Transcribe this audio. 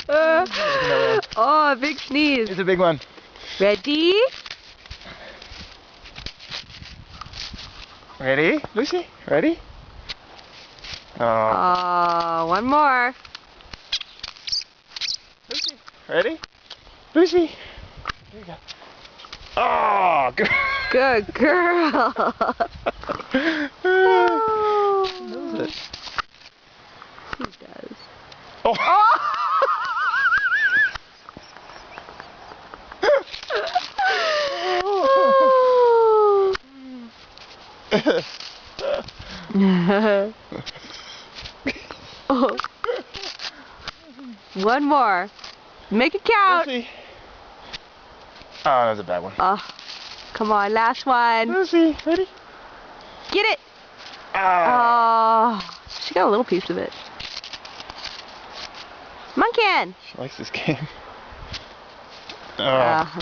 Oh, big sneeze. It's a big one. Ready? Ready, Lucy? Ready? Oh. One more. Lucy, ready? Lucy. There you go. Oh, good. Good girl. Knows it. He does. Oh. Oh. One more. Make it count. Lucy. Oh, that was a bad one. Oh, come on, last one. Lucy, ready? Get it. Ah. Oh, she got a little piece of it. Munkin. She likes this game. Oh.